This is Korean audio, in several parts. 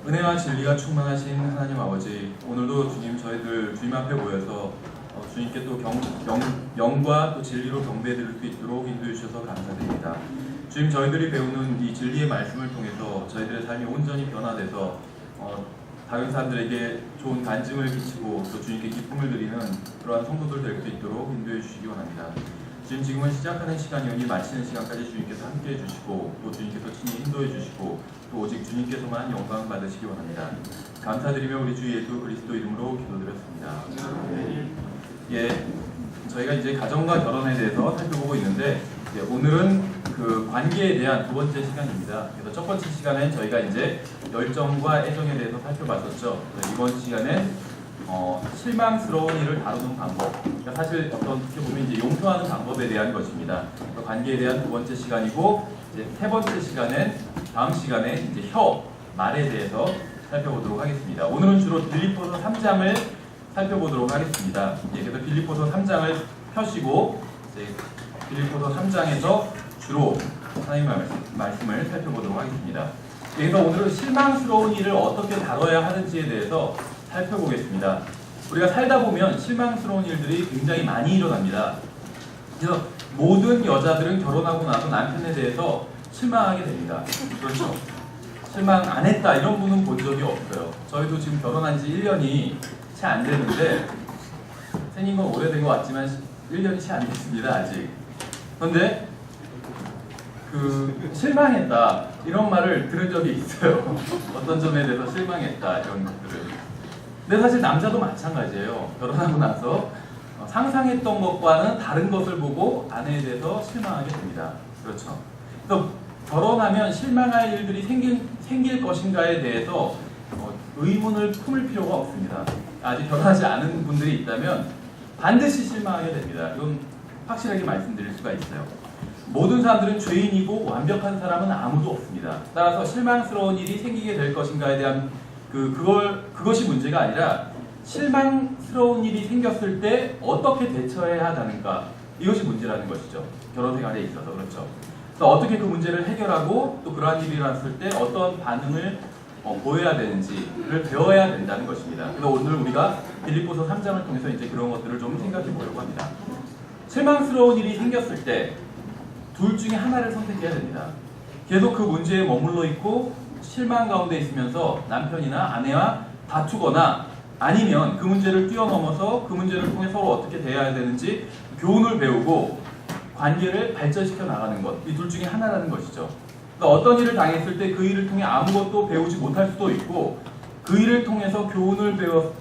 은혜와 진리가 충만하신 하나님 아버지, 오늘도 주님 저희들 주님 앞에 모여서 주님께 또 영과 또 진리로 경배드릴 수 있도록 인도해 주셔서 감사드립니다. 주님, 저희들이 배우는 이 진리의 말씀을 통해서 저희들의 삶이 온전히 변화돼서 다른 사람들에게 좋은 간증을 끼치고 또 주님께 기쁨을 드리는 그러한 성도들 될 수 있도록 인도해 주시기 원합니다. 지금은 시작하는 시간이오니 마치는 시간까지 주님께서 함께해 주시고 또 주님께서 친히 인도해 주시고 또 오직 주님께서만 영광 받으시기 원합니다. 감사드리며 우리 주 예수 그리스도 이름으로 기도드렸습니다. 예, 저희가 이제 가정과 결혼에 대해서 살펴보고 있는데 오늘은 그 관계에 대한 두 번째 시간입니다. 그래서 첫 번째 시간엔 저희가 이제 열정과 애정에 대해서 살펴봤었죠. 이번 시간엔 실망스러운 일을 다루는 방법. 그러니까 사실 어떻게 보면 이제 용서하는 방법에 대한 것입니다. 관계에 대한 두 번째 시간이고 이제 세 번째 시간엔 다음 시간에 이제 말에 대해서 살펴보도록 하겠습니다. 오늘은 주로 빌립보서 3장을 살펴보도록 하겠습니다. 그래서 빌립보서 3장을 펴시고 이제 빌립보서 3장에서 주로 하나님의 말씀을 살펴보도록 하겠습니다. 그래서 오늘은 실망스러운 일을 어떻게 다뤄야 하는지에 대해서 살펴보겠습니다. 우리가 살다 보면 실망스러운 일들이 굉장히 많이 일어납니다. 그래서 모든 여자들은 결혼하고 나서 남편에 대해서 실망하게 됩니다. 그렇죠? 실망 안 했다 이런 분은 본 적이 없어요. 저희도 지금 결혼한 지 1년이 채 안 됐는데 생긴 건 오래된 것 같지만 1년이 채 안 됐습니다. 아직. 그런데 실망했다 이런 말을 들은 적이 있어요. 어떤 점에 대해서 실망했다 이런 것들을. 근데 사실 남자도 마찬가지예요. 결혼하고 나서 상상했던 것과는 다른 것을 보고 아내에 대해서 실망하게 됩니다. 그렇죠. 그래서 결혼하면 실망할 일들이 생길 것인가에 대해서 의문을 품을 필요가 없습니다. 아직 결혼하지 않은 분들이 있다면 반드시 실망하게 됩니다. 이건 확실하게 말씀드릴 수가 있어요. 모든 사람들은 죄인이고 완벽한 사람은 아무도 없습니다. 따라서 실망스러운 일이 생기게 될 것인가에 대한 그것이 문제가 아니라 실망스러운 일이 생겼을 때 어떻게 대처해야 하는가, 이것이 문제라는 것이죠. 결혼 생활에 있어서. 그렇죠. 그래서 어떻게 그 문제를 해결하고 또 그러한 일이 일어났을 때 어떤 반응을 보여야 되는지를 배워야 된다는 것입니다. 그래서 오늘 우리가 빌립보서 3장을 통해서 이제 그런 것들을 좀 생각해 보려고 합니다. 실망스러운 일이 생겼을 때 둘 중에 하나를 선택해야 됩니다. 계속 그 문제에 머물러 있고 실망 가운데 있으면서 남편이나 아내와 다투거나 아니면 그 문제를 뛰어넘어서 그 문제를 통해 서로 어떻게 대해야 되는지 교훈을 배우고 관계를 발전시켜 나가는 것, 이 둘 중에 하나라는 것이죠. 그러니까 어떤 일을 당했을 때 그 일을 통해 아무것도 배우지 못할 수도 있고 그 일을 통해서 교훈을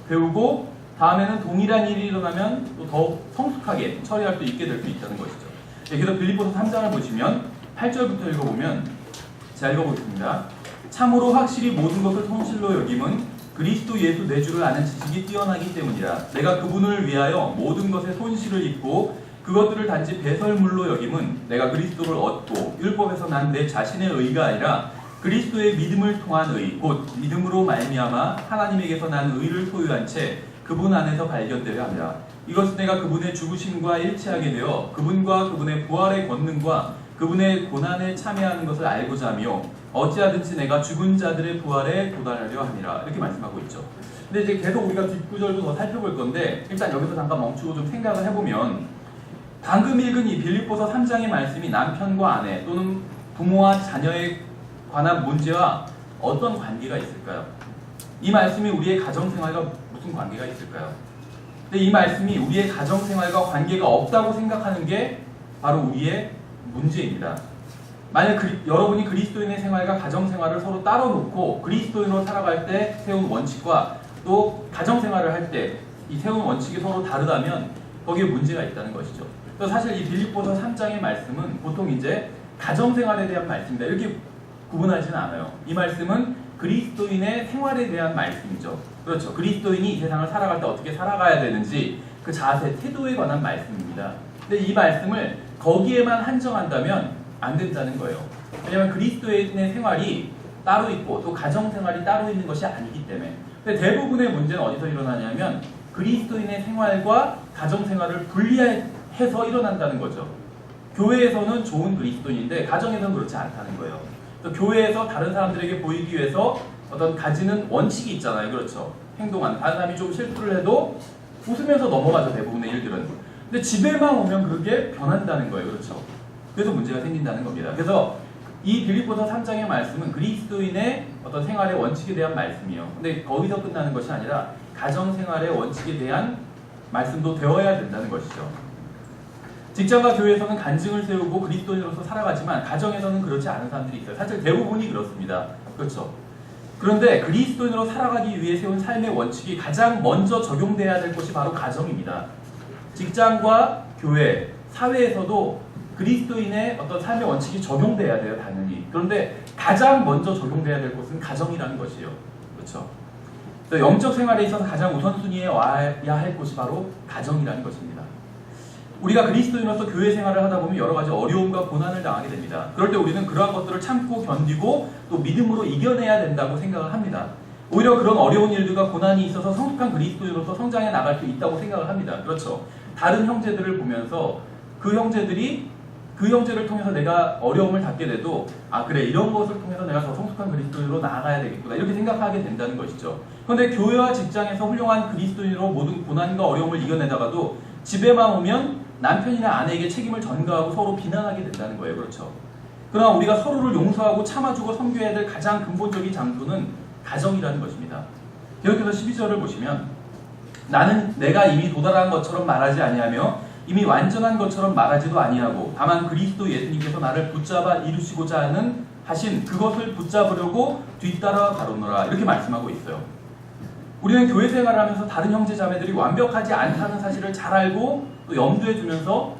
배우고 다음에는 동일한 일이 일어나면 또 더욱 성숙하게 처리할 수 있게 될 수 있다는 것이죠. 그래서 빌립보서 3장을 보시면 8절부터 읽어보면 제가 읽어보겠습니다. 참으로 확실히 모든 것을 손실로 여김은 그리스도 예수 내 주를 아는 지식이 뛰어나기 때문이라. 내가 그분을 위하여 모든 것에 손실을 입고 그것들을 단지 배설물로 여김은 내가 그리스도를 얻고 율법에서 난 내 자신의 의가 아니라 그리스도의 믿음을 통한 의, 곧 믿음으로 말미암아 하나님에게서 난 의를 소유한 채 그분 안에서 발견되려 합니다. 이것은 내가 그분의 죽으심과 일치하게 되어 그분과 그분의 부활의 권능과 그분의 고난에 참여하는 것을 알고자 하며 어찌하든지 내가 죽은 자들의 부활에 도달하려 함이라. 이렇게 말씀하고 있죠. 근데 이제 계속 우리가 뒷구절도 더 살펴볼 건데 일단 여기서 잠깐 멈추고 좀 생각을 해보면 방금 읽은 이 빌립보서 3장의 말씀이 남편과 아내 또는 부모와 자녀에 관한 문제와 어떤 관계가 있을까요? 이 말씀이 우리의 가정생활과 무슨 관계가 있을까요? 근데 이 말씀이 우리의 가정생활과 관계가 없다고 생각하는 게 바로 우리의 문제입니다. 만약 여러분이 그리스도인의 생활과 가정생활을 서로 따로 놓고 그리스도인으로 살아갈 때 세운 원칙과 또 가정생활을 할 때 이 세운 원칙이 서로 다르다면 거기에 문제가 있다는 것이죠. 그래서 사실 이 빌립보서 3장의 말씀은 보통 이제 가정생활에 대한 말씀이다 이렇게 구분하지는 않아요. 이 말씀은 그리스도인의 생활에 대한 말씀이죠. 그렇죠. 그리스도인이 이 세상을 살아갈 때 어떻게 살아가야 되는지 그 자세, 태도에 관한 말씀입니다. 근데 이 말씀을 거기에만 한정한다면 안 된다는 거예요. 왜냐하면 그리스도인의 생활이 따로 있고 또 가정생활이 따로 있는 것이 아니기 때문에. 근데 대부분의 문제는 어디서 일어나냐면 그리스도인의 생활과 가정생활을 분리해서 일어난다는 거죠. 교회에서는 좋은 그리스도인인데 가정에서는 그렇지 않다는 거예요. 또 교회에서 다른 사람들에게 보이기 위해서 어떤 가지는 원칙이 있잖아요. 그렇죠? 행동하는 다른 사람이 좀 실수를 해도 웃으면서 넘어가죠. 대부분의 일들은. 근데 집에만 오면 그게 변한다는 거예요. 그렇죠? 그래서 문제가 생긴다는 겁니다. 그래서 이 빌립보서 3장의 말씀은 그리스도인의 어떤 생활의 원칙에 대한 말씀이에요. 근데 거기서 끝나는 것이 아니라 가정생활의 원칙에 대한 말씀도 되어야 된다는 것이죠. 직장과 교회에서는 간증을 세우고 그리스도인으로서 살아가지만 가정에서는 그렇지 않은 사람들이 있어요. 사실 대부분이 그렇습니다. 그렇죠? 그런데 그리스도인으로 살아가기 위해 세운 삶의 원칙이 가장 먼저 적용돼야 될 것이 바로 가정입니다. 직장과 교회, 사회에서도 그리스도인의 어떤 삶의 원칙이 적용돼야 돼요, 당연히. 그런데 가장 먼저 적용돼야 될 것은 가정이라는 것이에요. 그렇죠? 영적 생활에 있어서 가장 우선순위에 와야 할 곳이 바로 가정이라는 것입니다. 우리가 그리스도인으로서 교회 생활을 하다 보면 여러 가지 어려움과 고난을 당하게 됩니다. 그럴 때 우리는 그러한 것들을 참고 견디고 또 믿음으로 이겨내야 된다고 생각을 합니다. 오히려 그런 어려운 일들과 고난이 있어서 성숙한 그리스도인으로서 성장해 나갈 수 있다고 생각을 합니다. 그렇죠? 다른 형제들을 보면서 그 형제를 통해서 내가 어려움을 닿게 돼도 아 그래 이런 것을 통해서 내가 더 성숙한 그리스도인으로 나아가야 되겠구나 이렇게 생각하게 된다는 것이죠. 그런데 교회와 직장에서 훌륭한 그리스도인으로 모든 고난과 어려움을 이겨내다가도 집에만 오면 남편이나 아내에게 책임을 전가하고 서로 비난하게 된다는 거예요. 그렇죠? 그러나 우리가 서로를 용서하고 참아주고 섬겨야 될 가장 근본적인 장소는 가정이라는 것입니다. 계속해서 12절을 보시면 나는 내가 이미 도달한 것처럼 말하지 아니하며 이미 완전한 것처럼 말하지도 아니하고 다만 그리스도 예수님께서 나를 붙잡아 이루시고자 하신 그것을 붙잡으려고 뒤따라 가로노라 이렇게 말씀하고 있어요. 우리는 교회 생활을 하면서 다른 형제 자매들이 완벽하지 않다는 사실을 잘 알고 또 염두에 두면서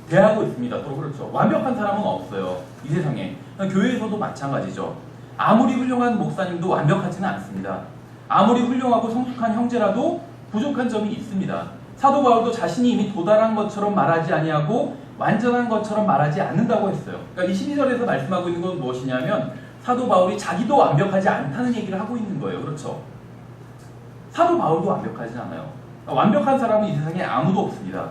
대하고 있습니다. 또 그렇죠. 완벽한 사람은 없어요. 이 세상에. 교회에서도 마찬가지죠. 아무리 훌륭한 목사님도 완벽하지는 않습니다. 아무리 훌륭하고 성숙한 형제라도 부족한 점이 있습니다. 사도 바울도 자신이 이미 도달한 것처럼 말하지 아니하고 완전한 것처럼 말하지 않는다고 했어요. 그러니까 이 12절에서 말씀하고 있는 건 무엇이냐면 사도 바울이 자기도 완벽하지 않다는 얘기를 하고 있는 거예요. 그렇죠? 사도 바울도 완벽하지 않아요. 완벽한 사람은 이 세상에 아무도 없습니다.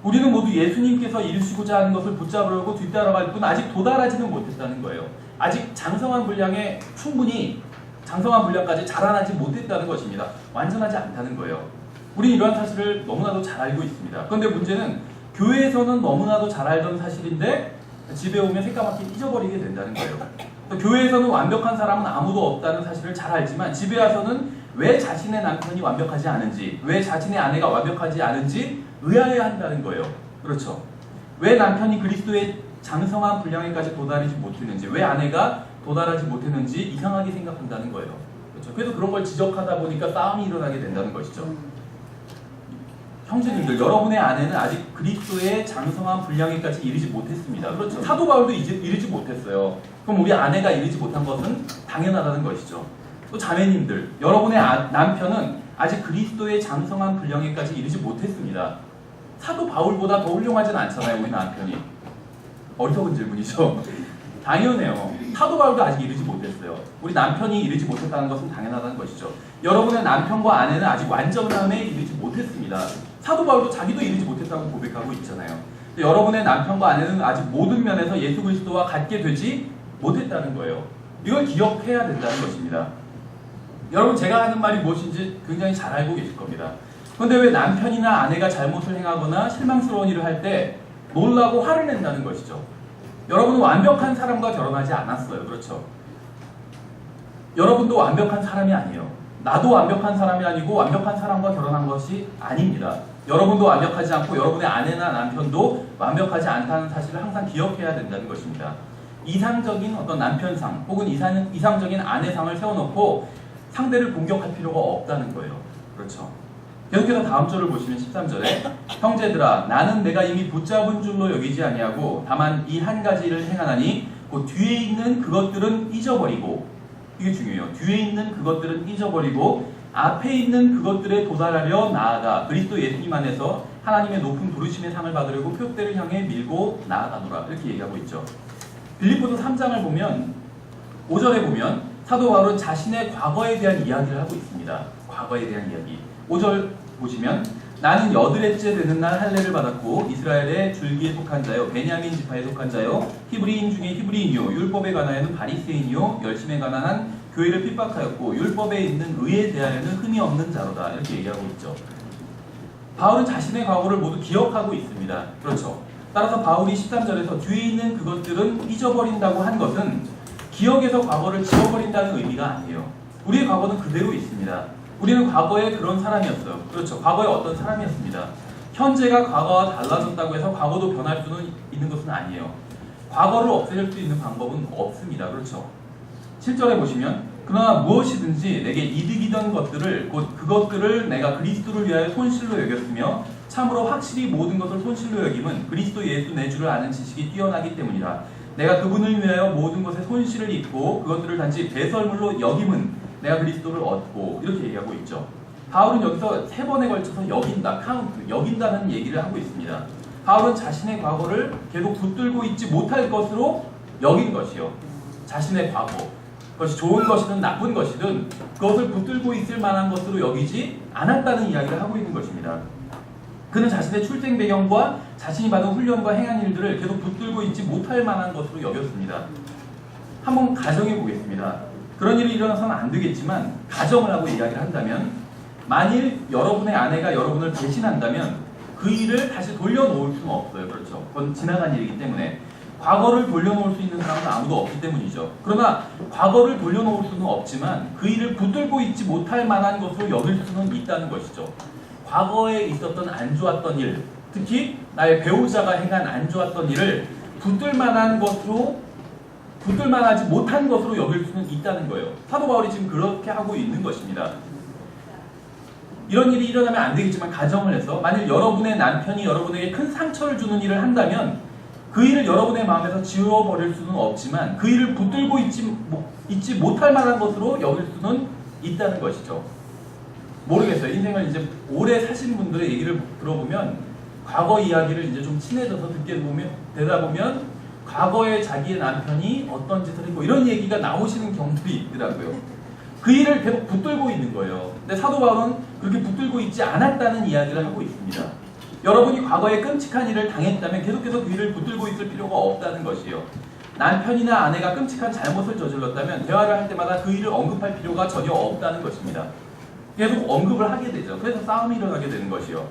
우리는 모두 예수님께서 이루시고자 하는 것을 붙잡으려고 뒤따라갈 뿐 아직 도달하지는 못했다는 거예요. 아직 장성한 분량에 충분히 장성한 분량까지 자라나지 못했다는 것입니다. 완전하지 않다는 거예요. 우리는 이러한 사실을 너무나도 잘 알고 있습니다. 그런데 문제는 교회에서는 너무나도 잘 알던 사실인데 집에 오면 새까맣게 잊어버리게 된다는 거예요. 교회에서는 완벽한 사람은 아무도 없다는 사실을 잘 알지만 집에 와서는 왜 자신의 남편이 완벽하지 않은지, 왜 자신의 아내가 완벽하지 않은지 의아해야 한다는 거예요. 그렇죠? 왜 남편이 그리스도의 장성한 분량에까지 도달하지 못했는지, 왜 아내가 도달하지 못했는지 이상하게 생각한다는 거예요. 그렇죠? 그래서 그런 걸 지적하다 보니까 싸움이 일어나게 된다는 것이죠. 형제님들, 여러분의 아내는 아직 그리스도의 장성한 분량에까지 이르지 못했습니다. 그렇죠? 사도 바울도 이르지 못했어요. 그럼 우리 아내가 이르지 못한 것은 당연하다는 것이죠. 또 자매님들, 여러분의 남편은 아직 그리스도의 장성한 분량에까지 이르지 못했습니다. 사도 바울보다 더 훌륭하진 않잖아요, 우리 남편이. 어리석은 질문이죠. 당연해요. 사도 바울도 아직 이르지 못했어요. 우리 남편이 이르지 못했다는 것은 당연하다는 것이죠. 여러분의 남편과 아내는 아직 완전함에 이르지 못했습니다. 사도 바울도 자기도 이르지 못했다고 고백하고 있잖아요. 여러분의 남편과 아내는 아직 모든 면에서 예수 그리스도와 같게 되지 못했다는 거예요. 이걸 기억해야 된다는 것입니다. 여러분, 제가 하는 말이 무엇인지 굉장히 잘 알고 계실 겁니다. 그런데 왜 남편이나 아내가 잘못을 행하거나 실망스러운 일을 할 때 놀라고 화를 낸다는 것이죠. 여러분은 완벽한 사람과 결혼하지 않았어요. 그렇죠? 여러분도 완벽한 사람이 아니에요. 나도 완벽한 사람이 아니고 완벽한 사람과 결혼한 것이 아닙니다. 여러분도 완벽하지 않고 여러분의 아내나 남편도 완벽하지 않다는 사실을 항상 기억해야 된다는 것입니다. 이상적인 어떤 남편상 혹은 이상적인 아내상을 세워놓고 상대를 공격할 필요가 없다는 거예요. 그렇죠? 계속해서 다음 절을 보시면 13절에 형제들아 나는 내가 이미 붙잡은 줄로 여기지 아니하고 다만 이 한 가지를 행하나니 그 뒤에 있는 그것들은 잊어버리고, 이게 중요해요. 뒤에 있는 그것들은 잊어버리고 앞에 있는 그것들에 도달하려 나아가 그리스도 예수님 안에서 하나님의 높은 부르심의 상을 받으려고 표대를 향해 밀고 나아가노라 이렇게 얘기하고 있죠. 빌립보서 3장을 보면 5절에 보면 사도 바울은 자신의 과거에 대한 이야기를 하고 있습니다. 과거에 대한 이야기. 5절 보시면 나는 여드렛째 되는 날 할례를 받았고 이스라엘의 줄기에 속한 자요 베냐민 지파에 속한 자요 히브리인 중에 히브리인이요 율법에 관하여는 바리새인이요 열심에 관한 교회를 핍박하였고 율법에 있는 의에 대하여는 흠이 없는 자로다. 이렇게 얘기하고 있죠. 바울은 자신의 과거를 모두 기억하고 있습니다. 그렇죠. 따라서 바울이 13절에서 뒤에 있는 그것들은 잊어버린다고 한 것은 기억에서 과거를 지워버린다는 의미가 아니에요. 우리의 과거는 그대로 있습니다. 우리는 과거에 그런 사람이었어요. 그렇죠. 과거에 어떤 사람이었습니다. 현재가 과거와 달라졌다고 해서 과거도 변할 수는 있는 것은 아니에요. 과거를 없앨 수 있는 방법은 없습니다. 그렇죠. 7절에 보시면 그러나 무엇이든지 내게 이득이던 것들을 곧 그것들을 내가 그리스도를 위하여 손실로 여겼으며 참으로 확실히 모든 것을 손실로 여김은 그리스도 예수 내 주를 아는 지식이 뛰어나기 때문이라. 내가 그분을 위하여 모든 것에 손실을 입고 그것들을 단지 배설물로 여김은 내가 그리스도를 얻고 이렇게 얘기하고 있죠. 바울은 여기서 3번에 걸쳐서 여긴다, 카운트, 여긴다는 얘기를 하고 있습니다. 바울은 자신의 과거를 계속 붙들고 있지 못할 것으로 여긴 것이요. 자신의 과거, 그것이 좋은 것이든 나쁜 것이든 그것을 붙들고 있을 만한 것으로 여기지 않았다는 이야기를 하고 있는 것입니다. 그는 자신의 출생 배경과 자신이 받은 훈련과 행한 일들을 계속 붙들고 있지 못할 만한 것으로 여겼습니다. 한번 가정해 보겠습니다. 그런 일이 일어나서는 안 되겠지만 가정을 하고 이야기를 한다면 만일 여러분의 아내가 여러분을 배신한다면 그 일을 다시 돌려놓을 수는 없어요. 그렇죠. 그건 지나간 일이기 때문에 과거를 돌려놓을 수 있는 사람은 아무도 없기 때문이죠. 그러나 과거를 돌려놓을 수는 없지만 그 일을 붙들고 있지 못할 만한 것으로 여길 수는 있다는 것이죠. 과거에 있었던 안 좋았던 일, 특히 나의 배우자가 행한 안 좋았던 일을 붙들만한 것으로 붙들만하지 못한 것으로 여길 수는 있다는 거예요. 사도 바울이 지금 그렇게 하고 있는 것입니다. 이런 일이 일어나면 안 되겠지만 가정을 해서 만일 여러분의 남편이 여러분에게 큰 상처를 주는 일을 한다면 그 일을 여러분의 마음에서 지워버릴 수는 없지만 그 일을 붙들고 있지 못할 만한 것으로 여길 수는 있다는 것이죠. 모르겠어요. 인생을 이제 오래 사신 분들의 얘기를 들어보면 과거 이야기를 이제 좀 친해져서 되다 보면 과거에 자기의 남편이 어떤 짓을 했고 이런 얘기가 나오시는 경우들이 있더라고요. 그 일을 계속 붙들고 있는 거예요. 근데 사도 바울은 그렇게 붙들고 있지 않았다는 이야기를 하고 있습니다. 여러분이 과거에 끔찍한 일을 당했다면 계속해서 그 일을 붙들고 있을 필요가 없다는 것이에요. 남편이나 아내가 끔찍한 잘못을 저질렀다면 대화를 할 때마다 그 일을 언급할 필요가 전혀 없다는 것입니다. 계속 언급을 하게 되죠. 그래서 싸움이 일어나게 되는 것이요.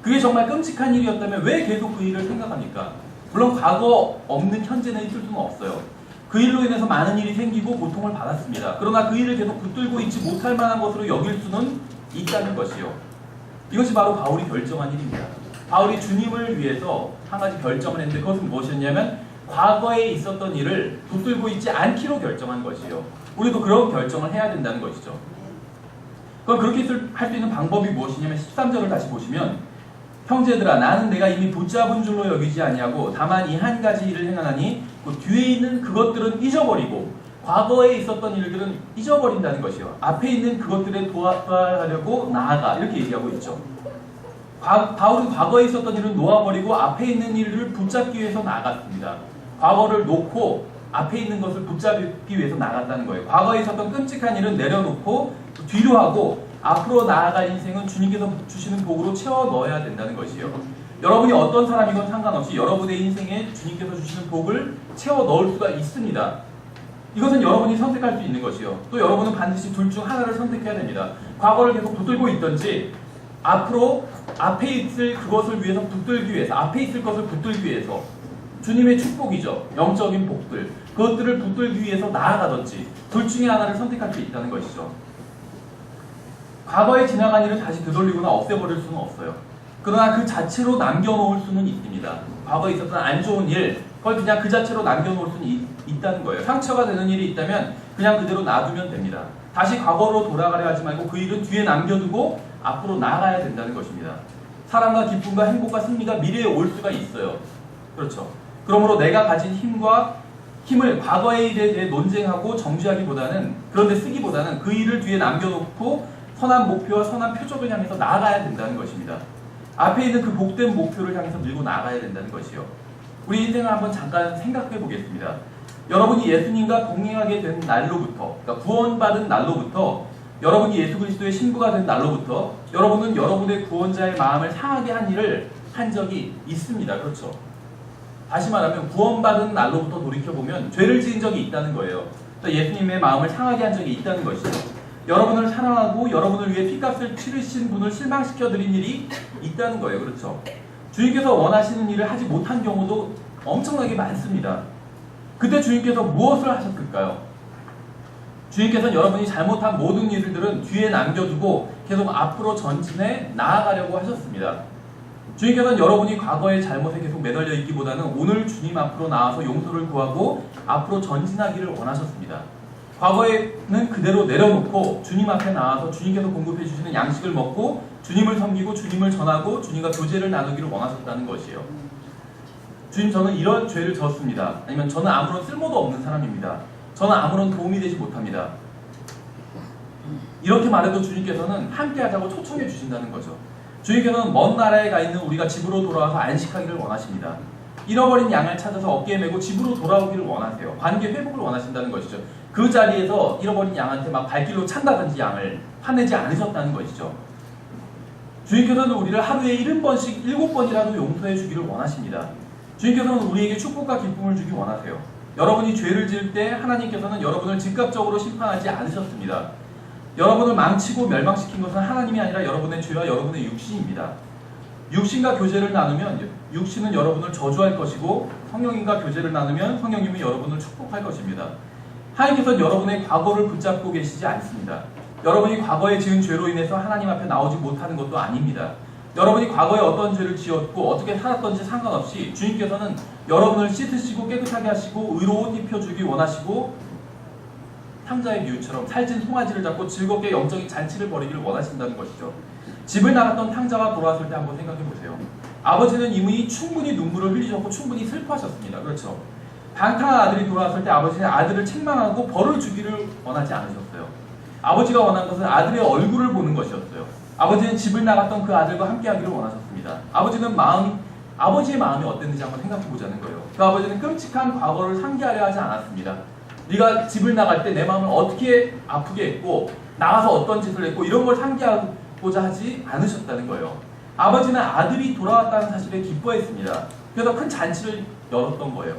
그게 정말 끔찍한 일이었다면 왜 계속 그 일을 생각합니까? 물론 과거 없는 현재는 있을 수는 없어요. 그 일로 인해서 많은 일이 생기고 고통을 받았습니다. 그러나 그 일을 계속 붙들고 있지 못할 만한 것으로 여길 수는 있다는 것이요. 이것이 바로 바울이 결정한 일입니다. 바울이 주님을 위해서 한 가지 결정을 했는데 그것은 무엇이었냐면 과거에 있었던 일을 붙들고 있지 않기로 결정한 것이요. 우리도 그런 결정을 해야 된다는 것이죠. 그럼 그렇게 할 수 있는 방법이 무엇이냐면 13절을 다시 보시면 형제들아 나는 내가 이미 붙잡은 줄로 여기지 아니하고 다만 이 한 가지 일을 행하나니 그 뒤에 있는 그것들은 잊어버리고 과거에 있었던 일들은 잊어버린다는 것이요. 앞에 있는 그것들에 도하려고 나아가 이렇게 얘기하고 있죠. 바울은 과거에 있었던 일을 놓아버리고 앞에 있는 일을 붙잡기 위해서 나아갔습니다. 과거를 놓고 앞에 있는 것을 붙잡기 위해서 나갔다는 거예요. 과거에 있었던 끔찍한 일은 내려놓고 뒤로 하고 앞으로 나아갈 인생은 주님께서 주시는 복으로 채워 넣어야 된다는 것이에요. 여러분이 어떤 사람이건 상관없이 여러분의 인생에 주님께서 주시는 복을 채워 넣을 수가 있습니다. 이것은 여러분이 선택할 수 있는 것이요. 또 여러분은 반드시 둘 중 하나를 선택해야 됩니다. 과거를 계속 붙들고 있든지 앞으로 앞에 있을 그것을 위해서 붙들기 위해서 앞에 있을 것을 붙들기 위해서 주님의 축복이죠. 영적인 복들 그것들을 붙들기 위해서 나아가든지 둘 중에 하나를 선택할 수 있다는 것이죠. 과거에 지나간 일을 다시 되돌리거나 없애버릴 수는 없어요. 그러나 그 자체로 남겨놓을 수는 있습니다. 과거에 있었던 안 좋은 일 그걸 그냥 그 자체로 남겨놓을 수는 있다는 거예요. 상처가 되는 일이 있다면 그냥 그대로 놔두면 됩니다. 다시 과거로 돌아가려 하지 말고 그 일은 뒤에 남겨두고 앞으로 나아가야 된다는 것입니다. 사랑과 기쁨과 행복과 승리가 미래에 올 수가 있어요. 그렇죠. 그러므로 내가 가진 힘을 과거의 일에 대해 논쟁하고 정죄하기보다는 그런데 쓰기보다는 그 일을 뒤에 남겨놓고 선한 목표와 선한 표적을 향해서 나아가야 된다는 것입니다. 앞에 있는 그 복된 목표를 향해서 밀고 나아가야 된다는 것이요. 우리 인생을 한번 잠깐 생각해 보겠습니다. 여러분이 예수님과 동행하게 된 날로부터, 그러니까 구원받은 날로부터, 여러분이 예수 그리스도의 신부가 된 날로부터 여러분은 여러분의 구원자의 마음을 상하게 한 일을 한 적이 있습니다. 그렇죠? 다시 말하면 구원받은 날로부터 돌이켜보면 죄를 지은 적이 있다는 거예요. 또 예수님의 마음을 상하게 한 적이 있다는 것이죠. 여러분을 사랑하고 여러분을 위해 피값을 치르신 분을 실망시켜드린 일이 있다는 거예요. 그렇죠? 주님께서 원하시는 일을 하지 못한 경우도 엄청나게 많습니다. 그때 주님께서 무엇을 하셨을까요? 주님께서는 여러분이 잘못한 모든 일들은 뒤에 남겨두고 계속 앞으로 전진해 나아가려고 하셨습니다. 주님께서는 여러분이 과거의 잘못에 계속 매달려 있기보다는 오늘 주님 앞으로 나와서 용서를 구하고 앞으로 전진하기를 원하셨습니다. 과거에는 그대로 내려놓고 주님 앞에 나와서 주님께서 공급해 주시는 양식을 먹고 주님을 섬기고 주님을 전하고 주님과 교제를 나누기를 원하셨다는 것이에요. 주님, 저는 이런 죄를 졌습니다. 아니면 저는 아무런 쓸모도 없는 사람입니다. 저는 아무런 도움이 되지 못합니다. 이렇게 말해도 주님께서는 함께 하자고 초청해 주신다는 거죠. 주님께서는 먼 나라에 가 있는 우리가 집으로 돌아와서 안식하기를 원하십니다. 잃어버린 양을 찾아서 어깨에 메고 집으로 돌아오기를 원하세요. 관계 회복을 원하신다는 것이죠. 그 자리에서 잃어버린 양한테 막 발길로 찬다든지 양을 화내지 않으셨다는 것이죠. 주님께서는 우리를 하루에 70번씩 7번이라도 용서해 주기를 원하십니다. 주님께서는 우리에게 축복과 기쁨을 주기 원하세요. 여러분이 죄를 지을 때 하나님께서는 여러분을 즉각적으로 심판하지 않으셨습니다. 여러분을 망치고 멸망시킨 것은 하나님이 아니라 여러분의 죄와 여러분의 육신입니다. 육신과 교제를 나누면 육신은 여러분을 저주할 것이고 성령님과 교제를 나누면 성령님이 여러분을 축복할 것입니다. 하나님께서는 여러분의 과거를 붙잡고 계시지 않습니다. 여러분이 과거에 지은 죄로 인해서 하나님 앞에 나오지 못하는 것도 아닙니다. 여러분이 과거에 어떤 죄를 지었고 어떻게 살았던지 상관없이 주님께서는 여러분을 씻으시고 깨끗하게 하시고 의로 옷 입혀주기 원하시고 탕자의 비유처럼 살찐 송아지를 잡고 즐겁게 영적인 잔치를 벌이기를 원하신다는 것이죠. 집을 나갔던 탕자가 돌아왔을 때 한번 생각해 보세요. 아버지는 이미 충분히 눈물을 흘리셨고 충분히 슬퍼하셨습니다. 그렇죠? 방탕한 아들이 돌아왔을 때 아버지는 아들을 책망하고 벌을 주기를 원하지 않으셨어요. 아버지가 원한 것은 아들의 얼굴을 보는 것이었어요. 아버지는 집을 나갔던 그 아들과 함께하기를 원하셨습니다. 아버지의 마음이 어땠는지 한번 생각해 보자는 거예요. 그 아버지는 끔찍한 과거를 상기하려 하지 않았습니다. 네가 집을 나갈 때 내 마음을 어떻게 아프게 했고 나가서 어떤 짓을 했고 이런 걸 상기하고자 하지 않으셨다는 거예요. 아버지는 아들이 돌아왔다는 사실에 기뻐했습니다. 그래서 큰 잔치를 열었던 거예요.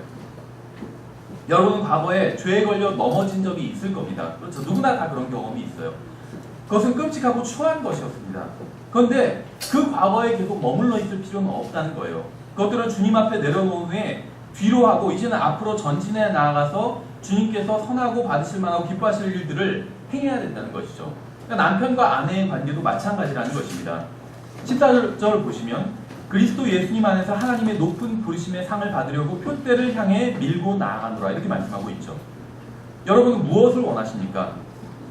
여러분은 과거에 죄에 걸려 넘어진 적이 있을 겁니다. 그렇죠? 누구나 다 그런 경험이 있어요. 그것은 끔찍하고 추한 것이었습니다. 그런데 그 과거에 계속 머물러 있을 필요는 없다는 거예요. 그것들은 주님 앞에 내려놓은 후에 뒤로 하고 이제는 앞으로 전진해 나아가서 주님께서 선하고 받으실 만하고 기뻐하실 일들을 행해야 된다는 것이죠. 그러니까 남편과 아내의 관계도 마찬가지라는 것입니다. 14절 보시면 그리스도 예수님 안에서 하나님의 높은 부르심의 상을 받으려고 표대를 향해 밀고 나아가노라 이렇게 말씀하고 있죠. 여러분은 무엇을 원하십니까?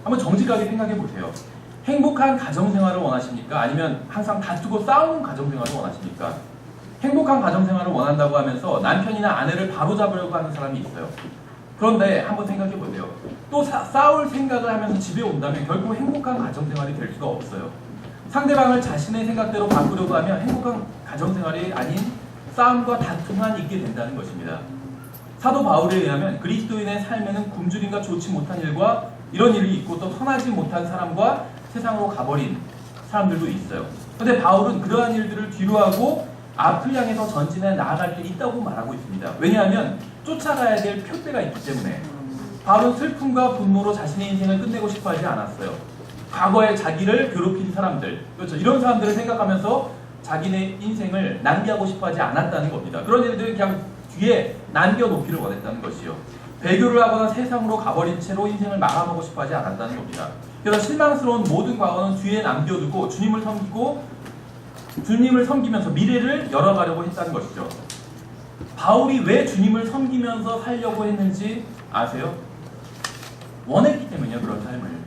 한번 정직하게 생각해 보세요. 행복한 가정생활을 원하십니까? 아니면 항상 다투고 싸우는 가정생활을 원하십니까? 행복한 가정생활을 원한다고 하면서 남편이나 아내를 바로잡으려고 하는 사람이 있어요. 그런데 한번 생각해 보세요. 또 싸울 생각을 하면서 집에 온다면 결국 행복한 가정생활이 될 수가 없어요. 상대방을 자신의 생각대로 바꾸려고 하면 행복한 가정생활이 아닌 싸움과 다툼만 있게 된다는 것입니다. 사도 바울에 의하면 그리스도인의 삶에는 굶주림과 좋지 못한 일과 이런 일이 있고 또 선하지 못한 사람과 세상으로 가버린 사람들도 있어요. 그런데 바울은 그러한 일들을 뒤로하고 앞을 향해서 전진해 나아갈 게 있다고 말하고 있습니다. 왜냐하면 쫓아가야 될 표대가 있기 때문에. 바울은 슬픔과 분노로 자신의 인생을 끝내고 싶어 하지 않았어요. 과거에 자기를 괴롭힌 사람들, 그렇죠? 이런 사람들을 생각하면서 자기네 인생을 낭비하고 싶어 하지 않았다는 겁니다. 그런 일들은 그냥 뒤에 남겨놓기를 원했다는 것이요. 배교를 하거나 세상으로 가버린 채로 인생을 마감하고 싶어 하지 않았다는 겁니다. 그래서 실망스러운 모든 과거는 뒤에 남겨두고 주님을 섬기면서 미래를 열어가려고 했다는 것이죠. 바울이 왜 주님을 섬기면서 살려고 했는지 아세요? 원했기 때문이에요. 그런 삶을.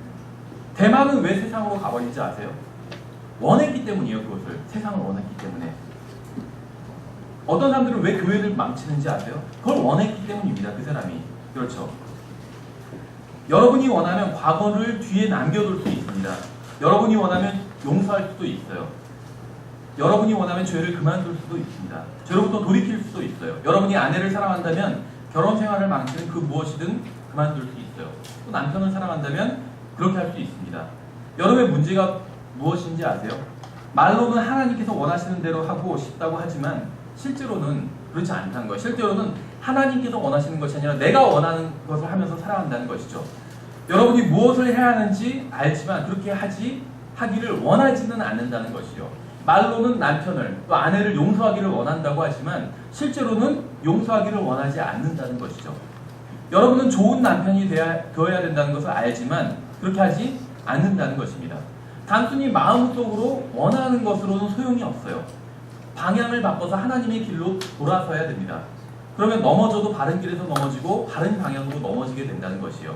대만은 왜 세상으로 가버린지 아세요? 원했기 때문이에요. 그것을. 세상을 원했기 때문에. 어떤 사람들은 왜 교회를 망치는지 아세요? 그걸 원했기 때문입니다. 그 사람이. 그렇죠. 여러분이 원하면 과거를 뒤에 남겨둘 수 있습니다. 여러분이 원하면 용서할 수도 있어요. 여러분이 원하면 죄를 그만둘 수도 있습니다. 죄로부터 돌이킬 수도 있어요. 여러분이 아내를 사랑한다면 결혼 생활을 망치는 그 무엇이든 그만둘 수 있어요. 또 남편을 사랑한다면 그렇게 할 수 있습니다. 여러분의 문제가 무엇인지 아세요? 말로는 하나님께서 원하시는 대로 하고 싶다고 하지만 실제로는 그렇지 않다는 거예요. 실제로는 하나님께서 원하시는 것이 아니라 내가 원하는 것을 하면서 살아간다는 것이죠. 여러분이 무엇을 해야 하는지 알지만 그렇게 하기를 원하지는 않는다는 것이요. 말로는 남편을 또 아내를 용서하기를 원한다고 하지만 실제로는 용서하기를 원하지 않는다는 것이죠. 여러분은 좋은 남편이 되어야 된다는 것을 알지만 그렇게 하지 않는다는 것입니다. 단순히 마음속으로 원하는 것으로는 소용이 없어요. 방향을 바꿔서 하나님의 길로 돌아서야 됩니다. 그러면 넘어져도 바른 길에서 넘어지고 바른 방향으로 넘어지게 된다는 것이요.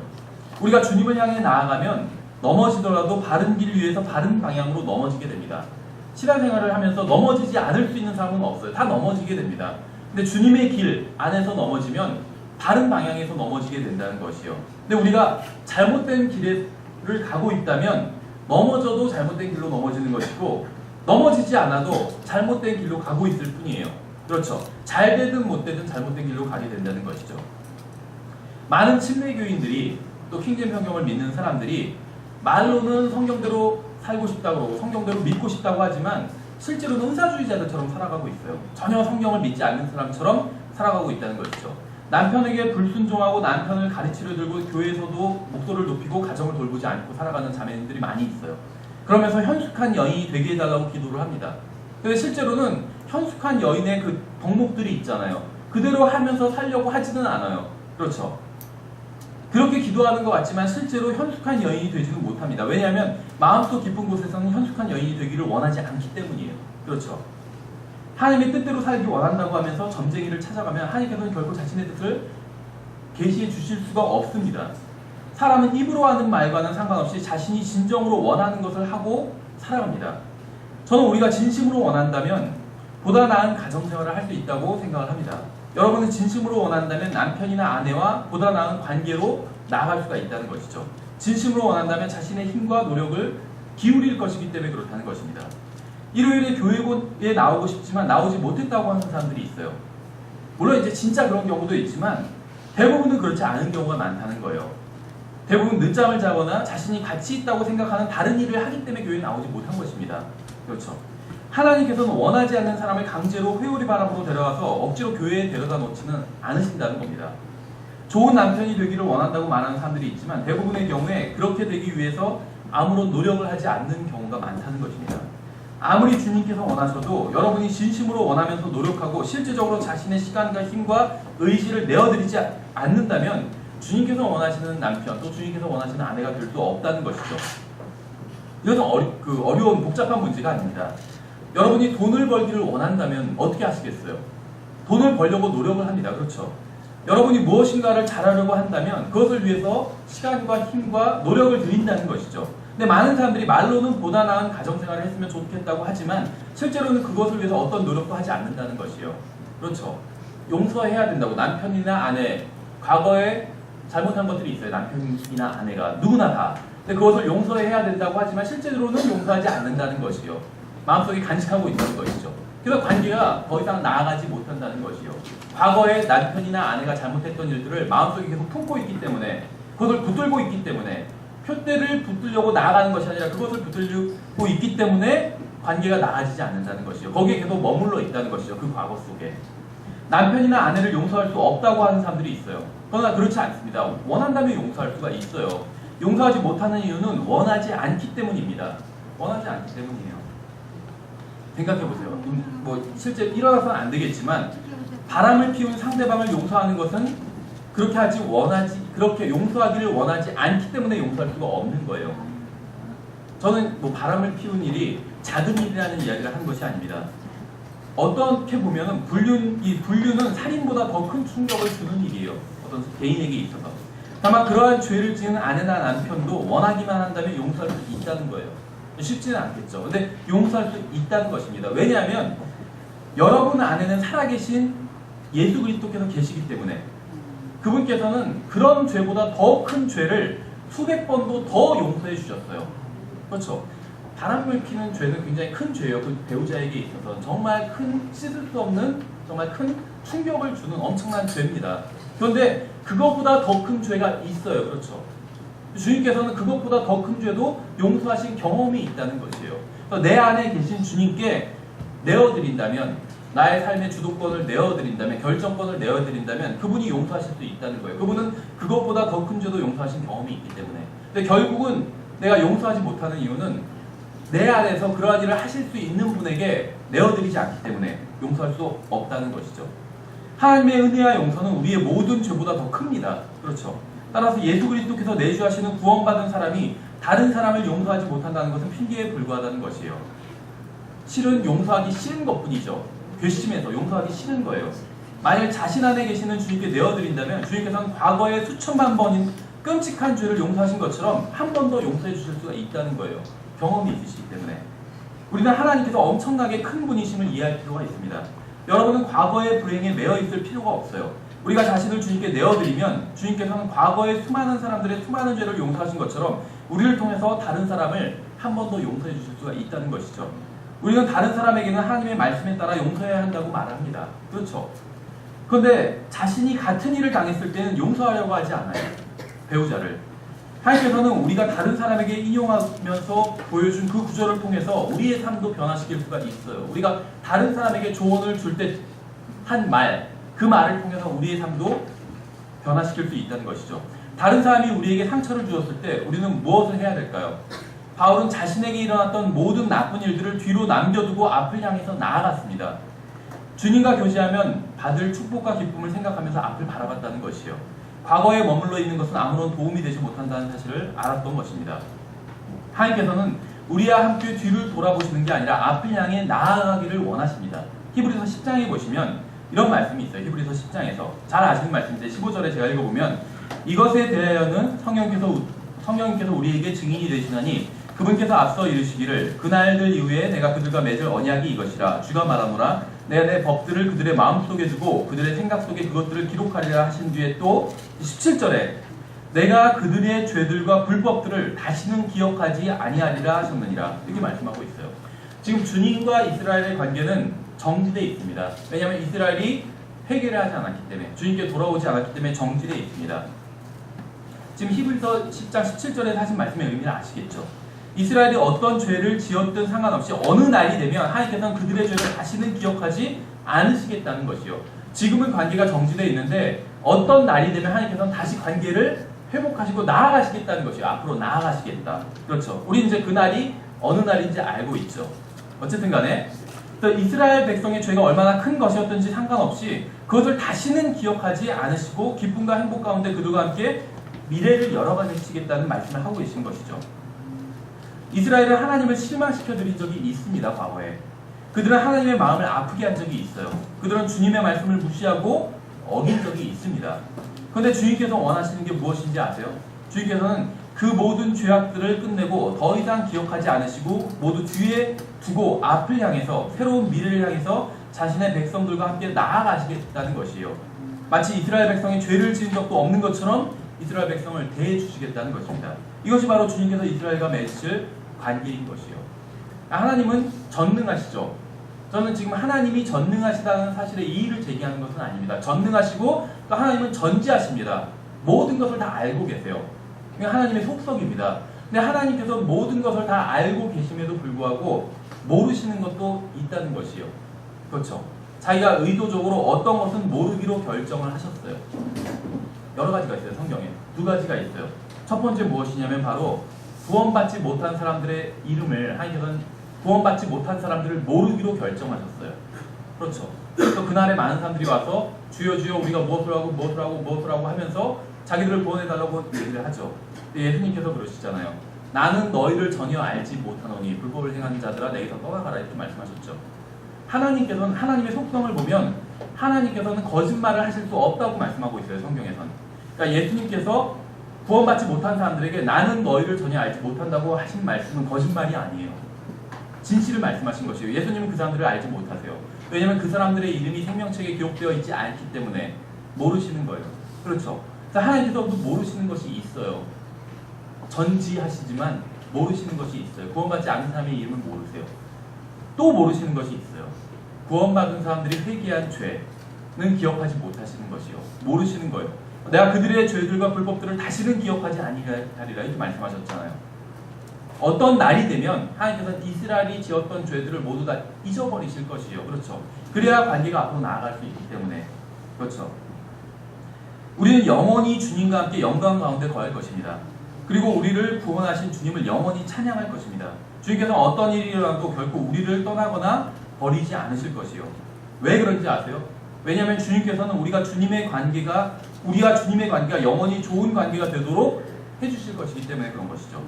우리가 주님을 향해 나아가면 넘어지더라도 바른 길 위에서 바른 방향으로 넘어지게 됩니다. 신앙생활을 하면서 넘어지지 않을 수 있는 사람은 없어요. 다 넘어지게 됩니다. 근데 주님의 길 안에서 넘어지면 바른 방향에서 넘어지게 된다는 것이요. 근데 우리가 잘못된 길을 가고 있다면 넘어져도 잘못된 길로 넘어지는 것이고 넘어지지 않아도 잘못된 길로 가고 있을 뿐이에요. 그렇죠. 잘 되든 못 되든 잘못된 길로 가게 된다는 것이죠. 많은 침례교인들이 또 킹제임스 성경을 믿는 사람들이 말로는 성경대로 살고 싶다고 그러고 성경대로 믿고 싶다고 하지만 실제로는 은사주의자들처럼 살아가고 있어요. 전혀 성경을 믿지 않는 사람처럼 살아가고 있다는 것이죠. 남편에게 불순종하고 남편을 가르치려 들고 교회에서도 목소리를 높이고 가정을 돌보지 않고 살아가는 자매님들이 많이 있어요. 그러면서 현숙한 여인이 되게 해달라고 기도를 합니다. 근데 실제로는 현숙한 여인의 그 덕목들이 있잖아요. 그대로 하면서 살려고 하지는 않아요. 그렇죠. 그렇게 기도하는 것 같지만 실제로 현숙한 여인이 되지는 못합니다. 왜냐하면 마음속 깊은 곳에서는 현숙한 여인이 되기를 원하지 않기 때문이에요. 그렇죠. 하나님의 뜻대로 살기 원한다고 하면서 점쟁이를 찾아가면 하나님께서는 결코 자신의 뜻을 계시해 주실 수가 없습니다. 사람은 입으로 하는 말과는 상관없이 자신이 진정으로 원하는 것을 하고 살아갑니다. 저는 우리가 진심으로 원한다면 보다 나은 가정생활을 할 수 있다고 생각을 합니다. 여러분은 진심으로 원한다면 남편이나 아내와 보다 나은 관계로 나아갈 수가 있다는 것이죠. 진심으로 원한다면 자신의 힘과 노력을 기울일 것이기 때문에 그렇다는 것입니다. 일요일에 교회에 나오고 싶지만 나오지 못했다고 하는 사람들이 있어요. 물론 이제 진짜 그런 경우도 있지만 대부분은 그렇지 않은 경우가 많다는 거예요. 대부분 늦잠을 자거나 자신이 가치 있다고 생각하는 다른 일을 하기 때문에 교회에 나오지 못한 것입니다. 그렇죠. 하나님께서는 원하지 않는 사람을 강제로 회오리 바람으로 데려가서 억지로 교회에 데려다 놓지는 않으신다는 겁니다. 좋은 남편이 되기를 원한다고 말하는 사람들이 있지만 대부분의 경우에 그렇게 되기 위해서 아무런 노력을 하지 않는 경우가 많다는 것입니다. 아무리 주님께서 원하셔도 여러분이 진심으로 원하면서 노력하고 실제적으로 자신의 시간과 힘과 의지를 내어드리지 않는다면 주님께서 원하시는 남편 또 주님께서 원하시는 아내가 될 수 없다는 것이죠. 이것은 어려운 복잡한 문제가 아닙니다. 여러분이 돈을 벌기를 원한다면 어떻게 하시겠어요? 돈을 벌려고 노력을 합니다. 그렇죠? 여러분이 무엇인가를 잘하려고 한다면 그것을 위해서 시간과 힘과 노력을 들인다는 것이죠. 근데 많은 사람들이 말로는 보다 나은 가정생활을 했으면 좋겠다고 하지만 실제로는 그것을 위해서 어떤 노력도 하지 않는다는 것이요. 그렇죠? 용서해야 된다고 남편이나 아내 과거에 잘못한 것들이 있어요. 남편이나 아내가 누구나 다. 근데 그것을 용서해야 된다고 하지만 실제로는 용서하지 않는다는 것이요. 마음속에 간직하고 있는 것이죠. 그래서 관계가 더 이상 나아가지 못한다는 것이요. 과거에 남편이나 아내가 잘못했던 일들을 마음속에 계속 품고 있기 때문에 그것을 붙들고 있기 때문에 표대를 붙들려고 나아가는 것이 아니라 그것을 붙들고 있기 때문에 관계가 나아지지 않는다는 것이요. 거기에 계속 머물러 있다는 것이죠. 그 과거 속에. 남편이나 아내를 용서할 수 없다고 하는 사람들이 있어요. 그러나 그렇지 않습니다. 원한다면 용서할 수가 있어요. 용서하지 못하는 이유는 원하지 않기 때문입니다. 원하지 않기 때문이에요. 생각해보세요. 뭐 실제 일어나서는 안 되겠지만 바람을 피운 상대방을 용서하는 것은 그렇게 용서하기를 원하지 않기 때문에 용서할 수가 없는 거예요. 저는 뭐 바람을 피운 일이 작은 일이라는 이야기를 하는 것이 아닙니다. 어떻게 보면은 이 불륜은 살인보다 더 큰 충격을 주는 일이에요. 어떤 개인에게 있어서. 다만 그러한 죄를 지은 아내나 남편도 원하기만 한다면 용서할 수 있다는 거예요. 쉽지는 않겠죠. 근데 용서할 수 있다는 것입니다. 왜냐하면 여러분 안에는 살아계신 예수 그리스도께서 계시기 때문에 그분께서는 그런 죄보다 더 큰 죄를 수백 번도 더 용서해 주셨어요. 그렇죠. 바람을 피는 죄는 굉장히 큰 죄예요. 그 배우자에게 있어서 정말 큰 씻을 수 없는 정말 큰 충격을 주는 엄청난 죄입니다. 그런데 그것보다 더 큰 죄가 있어요. 그렇죠. 주님께서는 그것보다 더 큰 죄도 용서하신 경험이 있다는 것이에요. 내 안에 계신 주님께 내어드린다면 나의 삶의 주도권을 내어드린다면, 결정권을 내어드린다면 그분이 용서하실 수 있다는 거예요. 그분은 그것보다 더 큰 죄도 용서하신 경험이 있기 때문에. 근데 결국은 내가 용서하지 못하는 이유는 내 안에서 그러한 일을 하실 수 있는 분에게 내어드리지 않기 때문에 용서할 수 없다는 것이죠. 하나님의 은혜와 용서는 우리의 모든 죄보다 더 큽니다. 그렇죠. 따라서 예수 그리스도께서 내주하시는 구원받은 사람이 다른 사람을 용서하지 못한다는 것은 핑계에 불과하다는 것이에요. 실은 용서하기 싫은 것뿐이죠. 괘씸해서 용서하기 싫은 거예요. 만일 자신 안에 계시는 주님께 내어드린다면 주님께서는 과거에 수천만 번인 끔찍한 죄를 용서하신 것처럼 한 번 더 용서해 주실 수가 있다는 거예요. 경험이 있으시기 때문에. 우리는 하나님께서 엄청나게 큰 분이심을 이해할 필요가 있습니다. 여러분은 과거의 불행에 매여 있을 필요가 없어요. 우리가 자신을 주님께 내어드리면 주님께서는 과거의 수많은 사람들의 수많은 죄를 용서하신 것처럼 우리를 통해서 다른 사람을 한 번 더 용서해 주실 수가 있다는 것이죠. 우리는 다른 사람에게는 하나님의 말씀에 따라 용서해야 한다고 말합니다. 그렇죠. 그런데 자신이 같은 일을 당했을 때는 용서하려고 하지 않아요. 배우자를. 하나님께서는 우리가 다른 사람에게 인용하면서 보여준 그 구절을 통해서 우리의 삶도 변화시킬 수가 있어요. 우리가 다른 사람에게 조언을 줄 때 한 말, 그 말을 통해서 우리의 삶도 변화시킬 수 있다는 것이죠. 다른 사람이 우리에게 상처를 주었을 때 우리는 무엇을 해야 될까요? 바울은 자신에게 일어났던 모든 나쁜 일들을 뒤로 남겨두고 앞을 향해서 나아갔습니다. 주님과 교제하면 받을 축복과 기쁨을 생각하면서 앞을 바라봤다는 것이요. 과거에 머물러 있는 것은 아무런 도움이 되지 못한다는 사실을 알았던 것입니다. 하나님께서는 우리와 함께 뒤를 돌아보시는 게 아니라 앞을 향해 나아가기를 원하십니다. 히브리서 10장에 보시면 이런 말씀이 있어요. 히브리서 10장에서 잘 아시는 말씀인데 15절에 제가 읽어보면 이것에 대하여는 성령님께서 우리에게 증인이 되시나니 그분께서 앞서 이르시기를 그날들 이후에 내가 그들과 맺을 언약이 이것이라 주가 말하노라 내가 내 법들을 그들의 마음속에 두고 그들의 생각 속에 그것들을 기록하리라 하신 뒤에 또 17절에 내가 그들의 죄들과 불법들을 다시는 기억하지 아니하리라 하셨느니라 이렇게 말씀하고 있어요. 지금 주님과 이스라엘의 관계는 정지되어 있습니다. 왜냐하면 이스라엘이 회개를 하지 않았기 때문에 주님께 돌아오지 않았기 때문에 정지되어 있습니다. 지금 히브리서 10장 17절에 하신 말씀의 의미를 아시겠죠? 이스라엘이 어떤 죄를 지었든 상관없이 어느 날이 되면 하나님께서는 그들의 죄를 다시는 기억하지 않으시겠다는 것이요. 지금은 관계가 정지되어 있는데 어떤 날이 되면 하나님께서는 다시 관계를 회복하시고 나아가시겠다는 것이요. 앞으로 나아가시겠다. 그렇죠. 우리 이제 그 날이 어느 날인지 알고 있죠. 어쨌든 간에 이스라엘 백성의 죄가 얼마나 큰 것이었든지 상관없이 그것을 다시는 기억하지 않으시고 기쁨과 행복 가운데 그들과 함께 미래를 열어가시겠다는 말씀을 하고 계신 것이죠. 이스라엘은 하나님을 실망시켜드린 적이 있습니다. 과거에. 그들은 하나님의 마음을 아프게 한 적이 있어요. 그들은 주님의 말씀을 무시하고 어긴 적이 있습니다. 그런데 주님께서 원하시는 게 무엇인지 아세요? 주님께서는 그 모든 죄악들을 끝내고 더 이상 기억하지 않으시고 모두 뒤에 두고 앞을 향해서 새로운 미래를 향해서 자신의 백성들과 함께 나아가시겠다는 것이에요. 마치 이스라엘 백성이 죄를 지은 적도 없는 것처럼 이스라엘 백성을 대해 주시겠다는 것입니다. 이것이 바로 주님께서 이스라엘과 맺을 관계인 것이요. 하나님은 전능하시죠. 저는 지금 하나님이 전능하시다는 사실에 이의를 제기하는 것은 아닙니다. 전능하시고 또 하나님은 전지하십니다. 모든 것을 다 알고 계세요. 하나님의 속성입니다. 근데 하나님께서 모든 것을 다 알고 계심에도 불구하고 모르시는 것도 있다는 것이요. 그렇죠. 자기가 의도적으로 어떤 것은 모르기로 결정을 하셨어요. 여러 가지가 있어요. 성경에. 두 가지가 있어요. 첫 번째 무엇이냐면 바로 구원받지 못한 사람들의 이름을 하나님께서는 구원받지 못한 사람들을 모르기로 결정하셨어요. 그렇죠. 그래서 그날에 많은 사람들이 와서 주여 주여 우리가 무엇을 하고 하면서 자기들을 구원해달라고 얘기를 하죠. 예수님께서 그러시잖아요. 나는 너희를 전혀 알지 못하노니 불법을 행하는 자들아 내게서 떠나가라 이렇게 말씀하셨죠. 하나님께서는 하나님의 속성을 보면 하나님께서는 거짓말을 하실 수 없다고 말씀하고 있어요. 성경에서는. 그러니까 예수님께서 구원받지 못한 사람들에게 나는 너희를 전혀 알지 못한다고 하신 말씀은 거짓말이 아니에요. 진실을 말씀하신 것이에요. 예수님은 그 사람들을 알지 못하세요. 왜냐하면 그 사람들의 이름이 생명책에 기록되어 있지 않기 때문에 모르시는 거예요. 그렇죠. 그래서 하나님께서도 모르시는 것이 있어요. 전지하시지만 모르시는 것이 있어요. 구원받지 않은 사람의 이름을 모르세요. 또 모르시는 것이 있어요. 구원받은 사람들이 회개한 죄는 기억하지 못하시는 것이요. 모르시는 거예요. 내가 그들의 죄들과 불법들을 다시는 기억하지 아니하리라 이렇게 말씀하셨잖아요. 어떤 날이 되면 하나님께서는 이스라엘이 지었던 죄들을 모두 다 잊어버리실 것이요. 그렇죠. 그래야 관계가 앞으로 나아갈 수 있기 때문에. 그렇죠. 우리는 영원히 주님과 함께 영광 가운데 거할 것입니다. 그리고 우리를 구원하신 주님을 영원히 찬양할 것입니다. 주님께서는 어떤 일이 일어나도 결코 우리를 떠나거나 버리지 않으실 것이요. 왜 그런지 아세요? 왜냐하면 주님께서는 우리와 주님의 관계가 영원히 좋은 관계가 되도록 해주실 것이기 때문에 그런 것이죠.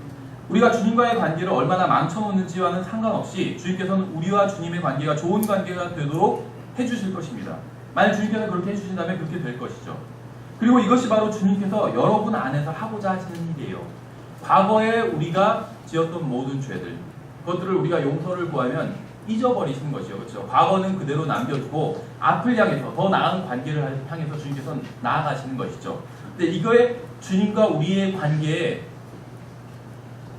우리가 주님과의 관계를 얼마나 망쳐놓는지와는 상관없이 주님께서는 우리와 주님의 관계가 좋은 관계가 되도록 해주실 것입니다. 만약 주님께서 그렇게 해주신다면 그렇게 될 것이죠. 그리고 이것이 바로 주님께서 여러분 안에서 하고자 하시는 일이에요. 과거에 우리가 지었던 모든 죄들, 그것들을 우리가 용서를 구하면 잊어버리시는 것이요. 그렇죠? 과거는 그대로 남겨두고 앞을 향해서 더 나은 관계를 향해서 주님께서는 나아가시는 것이죠. 근데 이거에 주님과 우리의 관계에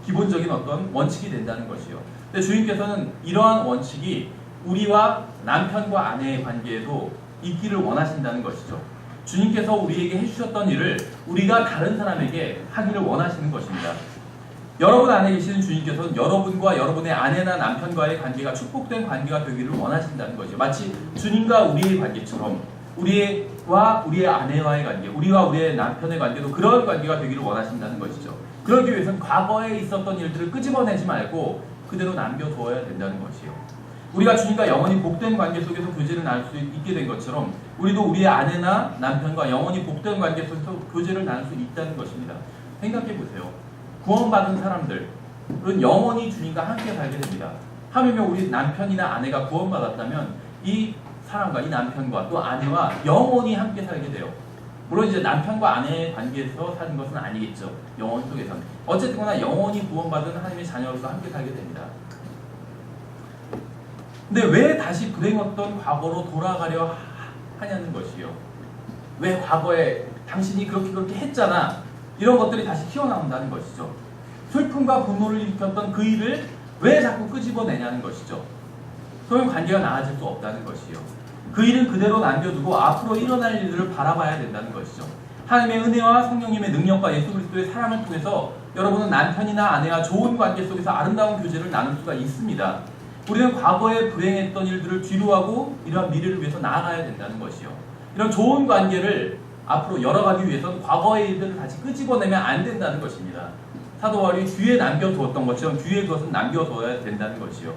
기본적인 어떤 원칙이 된다는 것이요. 근데 주님께서는 이러한 원칙이 우리와 남편과 아내의 관계에도 있기를 원하신다는 것이죠. 주님께서 우리에게 해주셨던 일을 우리가 다른 사람에게 하기를 원하시는 것입니다. 여러분 안에 계시는 주님께서는 여러분과 여러분의 아내나 남편과의 관계가 축복된 관계가 되기를 원하신다는 거죠. 마치 주님과 우리의 관계처럼 우리와 우리의 아내와의 관계, 우리와 우리의 남편의 관계도 그런 관계가 되기를 원하신다는 것이죠. 그러기 위해서는 과거에 있었던 일들을 끄집어내지 말고 그대로 남겨두어야 된다는 것이요. 우리가 주님과 영원히 복된 관계 속에서 교제를 나눌 수 있게 된 것처럼 우리도 우리의 아내나 남편과 영원히 복된 관계 속에서 교제를 나눌 수 있다는 것입니다. 생각해 보세요. 구원받은 사람들은 영원히 주님과 함께 살게 됩니다. 하물며 우리 남편이나 아내가 구원받았다면 이 사람과 이 남편과 또 아내와 영원히 함께 살게 돼요. 물론 이제 남편과 아내의 관계에서 사는 것은 아니겠죠. 영원 속에서는. 어쨌거나 영원히 구원받은 하나님의 자녀로서 함께 살게 됩니다. 근데 왜 다시 불행했던 과거로 돌아가려 하냐는 것이요. 왜 과거에 당신이 그렇게 했잖아. 이런 것들이 다시 튀어나온다는 것이죠. 슬픔과 분노를 일으켰던 그 일을 왜 자꾸 끄집어내냐는 것이죠. 그러면 관계가 나아질 수 없다는 것이요. 그 일은 그대로 남겨두고 앞으로 일어날 일들을 바라봐야 된다는 것이죠. 하나님의 은혜와 성령님의 능력과 예수 그리스도의 사랑을 통해서 여러분은 남편이나 아내와 좋은 관계 속에서 아름다운 교제를 나눌 수가 있습니다. 우리는 과거에 불행했던 일들을 뒤로하고 이러한 미래를 위해서 나아가야 된다는 것이요. 이런 좋은 관계를 앞으로 열어가기 위해서는 과거의 일들을 다시 끄집어내면 안 된다는 것입니다. 사도 바울이 뒤에 남겨두었던 것처럼 뒤에 그것은 남겨둬야 된다는 것이요.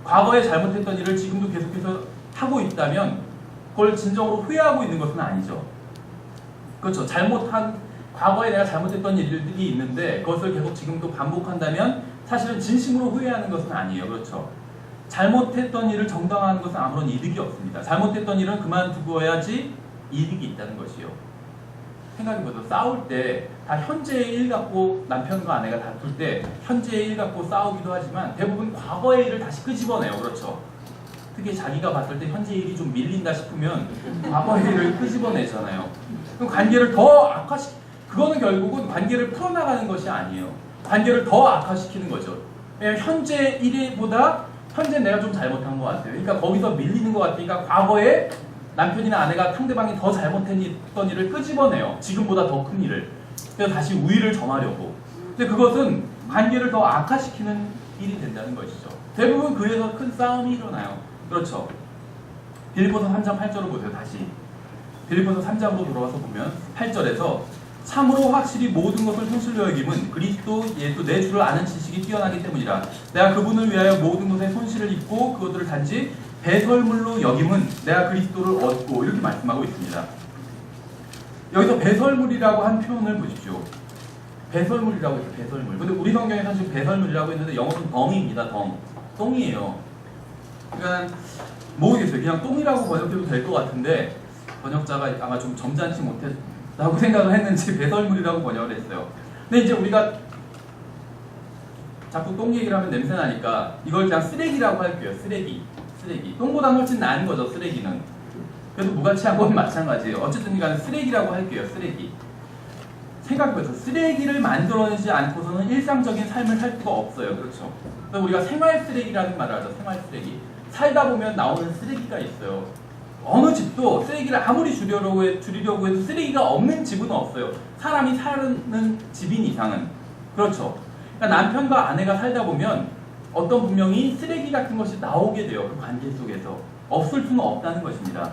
과거에 잘못했던 일을 지금도 계속해서 하고 있다면 그걸 진정으로 후회하고 있는 것은 아니죠. 그렇죠. 과거에 내가 잘못했던 일들이 있는데 그것을 계속 지금도 반복한다면 사실은 진심으로 후회하는 것은 아니에요. 그렇죠. 잘못했던 일을 정당화하는 것은 아무런 이득이 없습니다. 잘못했던 일은 그만두어야지 이득이 있다는 것이요. 생각해보세요. 싸울 때 다 현재의 일 갖고 남편과 아내가 다툴 때 현재의 일 갖고 싸우기도 하지만 대부분 과거의 일을 다시 끄집어내요. 그렇죠. 특히 자기가 봤을 때 현재 일이 좀 밀린다 싶으면 과거의 일을 끄집어내잖아요. 그럼 관계를 더 그거는 결국은 관계를 풀어나가는 것이 아니에요. 관계를 더 악화시키는 거죠. 왜냐하면 현재 일보다 현재 내가 좀 잘못한 것 같아요. 그러니까 거기서 밀리는 것 같으니까 과거에 남편이나 아내가 상대방이 더 잘못했던 일을 끄집어내요. 지금보다 더 큰 일을. 그래서 다시 우위를 점하려고. 근데 그것은 관계를 더 악화시키는 일이 된다는 것이죠. 대부분 그에서 큰 싸움이 일어나요. 그렇죠. 빌립보서 3장 8절을 보세요. 다시. 빌립보서 3장으로 돌아와서 보면 8절에서 참으로 확실히 모든 것을 손실로 여김은 그리스도 예수 내 주를 아는 지식이 뛰어나기 때문이라. 내가 그분을 위하여 모든 것에 손실을 입고 그것들을 단지 배설물로 여김은 내가 그리스도를 얻고 이렇게 말씀하고 있습니다. 여기서 배설물이라고 한 표현을 보십시오. 배설물이라고 해서 배설물. 근데 우리 성경에서는 지금 배설물이라고 했는데 영어는 덩입니다. 똥이에요. 그러니까 모르겠어요. 그냥 똥이라고 번역해도 될 것 같은데 번역자가 아마 좀 점잖지 못했다고 생각을 했는지 배설물이라고 번역을 했어요. 근데 이제 우리가 자꾸 똥 얘기를 하면 냄새 나니까 이걸 그냥 쓰레기라고 할게요. 쓰레기. 똥보다 훨씬 나은 거죠, 쓰레기는. 그래도 무가치한 건 마찬가지예요. 어쨌든 간에 쓰레기라고 할게요, 쓰레기. 생각해보세요. 쓰레기를 만들어내지 않고서는 일상적인 삶을 살 수가 없어요. 그렇죠. 그래서 우리가 생활 쓰레기라는 말을 하죠, 생활 쓰레기. 살다 보면 나오는 쓰레기가 있어요. 어느 집도 쓰레기를 아무리 줄이려고 해도 쓰레기가 없는 집은 없어요. 사람이 사는 집인 이상은. 그렇죠. 그러니까 남편과 아내가 살다 보면 어떤 분명히 쓰레기 같은 것이 나오게 돼요. 그 관계 속에서. 없을 수는 없다는 것입니다.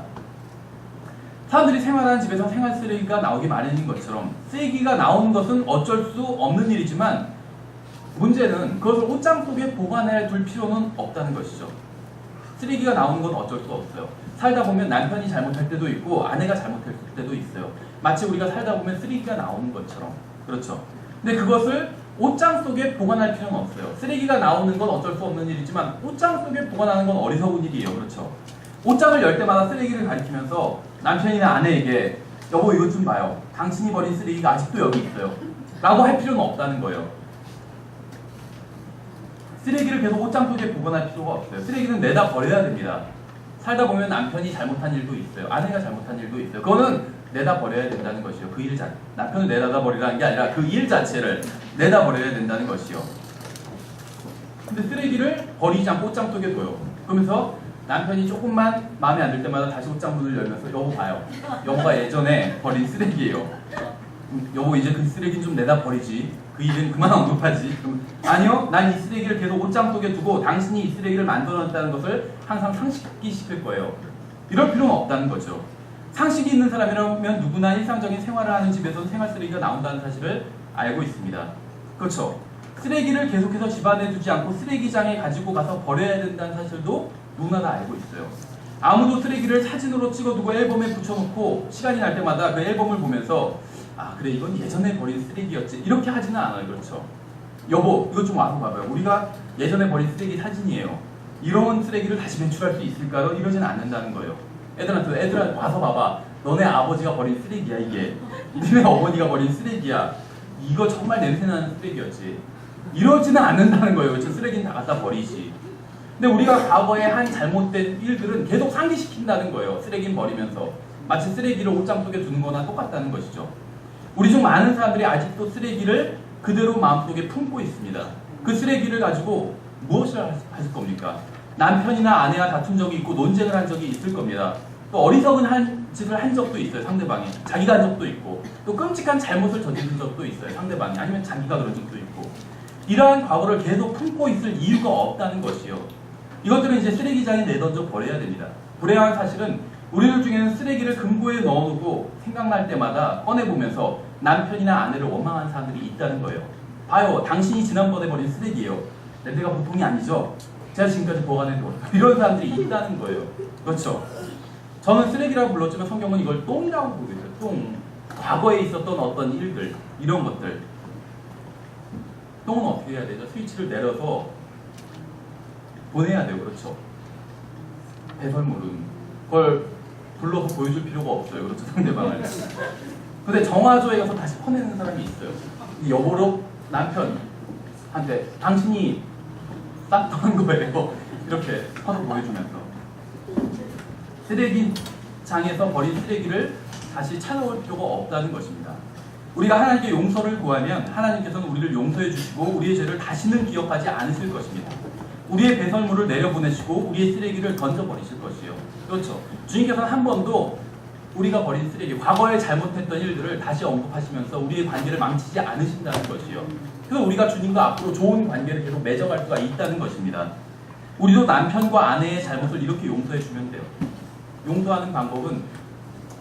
사람들이 생활하는 집에서 생활 쓰레기가 나오기 마련인 것처럼 쓰레기가 나오는 것은 어쩔 수 없는 일이지만 문제는 그것을 옷장 속에 보관해 둘 필요는 없다는 것이죠. 쓰레기가 나오는 건 어쩔 수 없어요. 살다 보면 남편이 잘못할 때도 있고 아내가 잘못할 때도 있어요. 마치 우리가 살다 보면 쓰레기가 나오는 것처럼. 그렇죠. 근데 그것을 옷장 속에 보관할 필요는 없어요. 쓰레기가 나오는 건 어쩔 수 없는 일이지만 옷장 속에 보관하는 건 어리석은 일이에요. 그렇죠. 옷장을 열 때마다 쓰레기를 가리키면서 남편이나 아내에게 여보 이것 좀 봐요. 당신이 버린 쓰레기가 아직도 여기 있어요. 라고 할 필요는 없다는 거예요. 쓰레기를 계속 옷장 속에 보관할 필요가 없어요. 쓰레기는 내다 버려야 됩니다. 살다 보면 남편이 잘못한 일도 있어요. 아내가 잘못한 일도 있어요. 그거는 내다 버려야 된다는 것이요. 그 일 자체. 남편을 내다 버리라는 게 아니라 그 일 자체를 내다 버려야 된다는 것이요. 근데 쓰레기를 버리지 않고 옷장 속에 둬요. 그러면서 남편이 조금만 마음에 안 들 때마다 다시 옷장 문을 열면서 여보 봐요. 여보가 예전에 버린 쓰레기예요. 여보 이제 그 쓰레기는 좀 내다 버리지. 그 일은 그만 언급하지. 아니요. 난 이 쓰레기를 계속 옷장 속에 두고 당신이 이 쓰레기를 만들어놨다는 것을 항상 상식시킬 거예요. 이럴 필요는 없다는 거죠. 상식이 있는 사람이라면 누구나 일상적인 생활을 하는 집에서 생활 쓰레기가 나온다는 사실을 알고 있습니다. 그렇죠. 쓰레기를 계속해서 집안에 두지 않고 쓰레기장에 가지고 가서 버려야 된다는 사실도 누구나 다 알고 있어요. 아무도 쓰레기를 사진으로 찍어두고 앨범에 붙여놓고 시간이 날 때마다 그 앨범을 보면서 아 그래 이건 예전에 버린 쓰레기였지 이렇게 하지는 않아요. 그렇죠. 여보 이것 좀 와서 봐봐요. 우리가 예전에 버린 쓰레기 사진이에요. 이런 쓰레기를 다시 배출할 수 있을까요? 이러지는 않는다는 거예요. 애들한테 와서 봐봐. 너네 아버지가 버린 쓰레기야 이게. 너네 어머니가 버린 쓰레기야. 이거 정말 냄새나는 쓰레기였지. 이러지는 않는다는 거예요. 그렇죠? 쓰레기는 다 갖다 버리지. 근데 우리가 과거에 한 잘못된 일들은 계속 상기시킨다는 거예요. 쓰레기는 버리면서. 마치 쓰레기를 옷장 속에 두는 거나 똑같다는 것이죠. 우리 중 많은 사람들이 아직도 쓰레기를 그대로 마음속에 품고 있습니다. 그 쓰레기를 가지고 무엇을 하실 겁니까? 남편이나 아내와 다툰 적이 있고 논쟁을 한 적이 있을 겁니다. 또 어리석은 짓을 한 적도 있어요. 상대방이. 자기가 한 적도 있고 또 끔찍한 잘못을 저지른 적도 있어요. 상대방이. 아니면 자기가 그런 적도 있고 이러한 과거를 계속 품고 있을 이유가 없다는 것이요. 이것들은 이제 쓰레기장에 내던져 버려야 됩니다. 불행한 사실은 우리들 중에는 쓰레기를 금고에 넣어두고 생각날 때마다 꺼내보면서 남편이나 아내를 원망하는 사람들이 있다는 거예요. 봐요. 당신이 지난번에 버린 쓰레기예요. 냄새가 보통이 아니죠? 제가 지금까지 보관해도 이런 사람들이 있다는 거예요. 그렇죠? 저는 쓰레기라고 불렀지만 성경은 이걸 똥이라고 부르고 있어요. 똥. 과거에 있었던 어떤 일들 이런 것들. 똥은 어떻게 해야 되죠? 스위치를 내려서 보내야 돼요. 그렇죠? 배설물은 그걸 불러서 보여줄 필요가 없어요. 그렇죠? 상대방을. 근데 정화조에 가서 다시 퍼내는 사람이 있어요. 여보로 남편한테 당신이 쌌던 거예요. 이렇게 퍼서 보여주면서 쓰레기장에서 버린 쓰레기를 다시 찾아올 필요가 없다는 것입니다. 우리가 하나님께 용서를 구하면 하나님께서는 우리를 용서해 주시고 우리의 죄를 다시는 기억하지 않으실 것입니다. 우리의 배설물을 내려보내시고 우리의 쓰레기를 던져버리실 것이요. 그렇죠. 주님께서는 한 번도 우리가 버린 쓰레기, 과거에 잘못했던 일들을 다시 언급하시면서 우리의 관계를 망치지 않으신다는 것이요. 그래서 우리가 주님과 앞으로 좋은 관계를 계속 맺어갈 수가 있다는 것입니다. 우리도 남편과 아내의 잘못을 이렇게 용서해 주면 돼요. 용서하는 방법은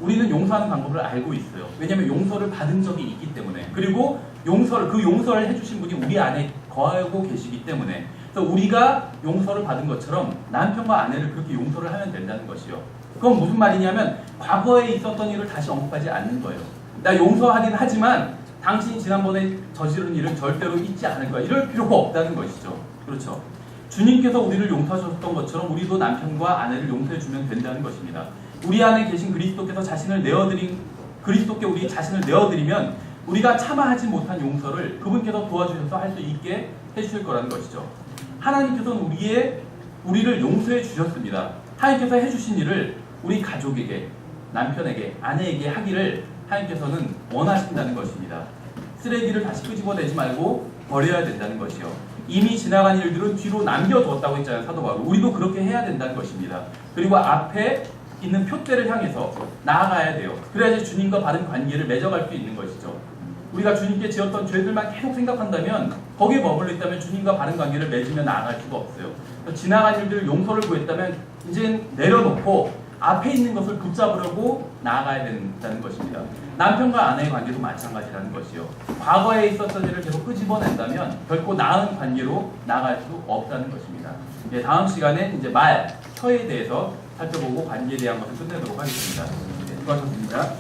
우리는 용서하는 방법을 알고 있어요. 왜냐하면 용서를 받은 적이 있기 때문에. 그리고 그 용서를 해주신 분이 우리 안에 거하고 계시기 때문에. 그래서 우리가 용서를 받은 것처럼 남편과 아내를 그렇게 용서를 하면 된다는 것이요. 그건 무슨 말이냐면 과거에 있었던 일을 다시 언급하지 않는 거예요. 나 용서하긴 하지만 당신이 지난번에 저지른 일은 절대로 잊지 않을 거야. 이럴 필요가 없다는 것이죠. 그렇죠. 주님께서 우리를 용서하셨던 것처럼 우리도 남편과 아내를 용서해 주면 된다는 것입니다. 우리 안에 계신 그리스도께서 그리스도께 우리 자신을 내어드리면 우리가 참아하지 못한 용서를 그분께서 도와주셔서 할 수 있게 해주실 거라는 것이죠. 하나님께서는 우리를 용서해 주셨습니다. 하나님께서 해주신 일을 우리 가족에게, 남편에게, 아내에게 하기를 하나님께서는 원하신다는 것입니다. 쓰레기를 다시 끄집어내지 말고 버려야 된다는 것이요. 이미 지나간 일들은 뒤로 남겨두었다고 했잖아요. 사도 바울. 우리도 그렇게 해야 된다는 것입니다. 그리고 앞에 있는 표대를 향해서 나아가야 돼요. 그래야지 주님과 바른 관계를 맺어갈 수 있는 것이죠. 우리가 주님께 지었던 죄들만 계속 생각한다면 거기에 머물러 있다면 주님과 바른 관계를 맺으며 나아갈 수가 없어요. 지나간 일들을 용서를 구했다면 이제 내려놓고 앞에 있는 것을 붙잡으려고 나아가야 된다는 것입니다. 남편과 아내의 관계도 마찬가지라는 것이요. 과거에 있었던 일을 계속 끄집어낸다면 결코 나은 관계로 나아갈 수 없다는 것입니다. 다음 시간에 이제 말, 혀에 대해서 살펴보고 관계에 대한 것을 끝내도록 하겠습니다. 수고하셨습니다.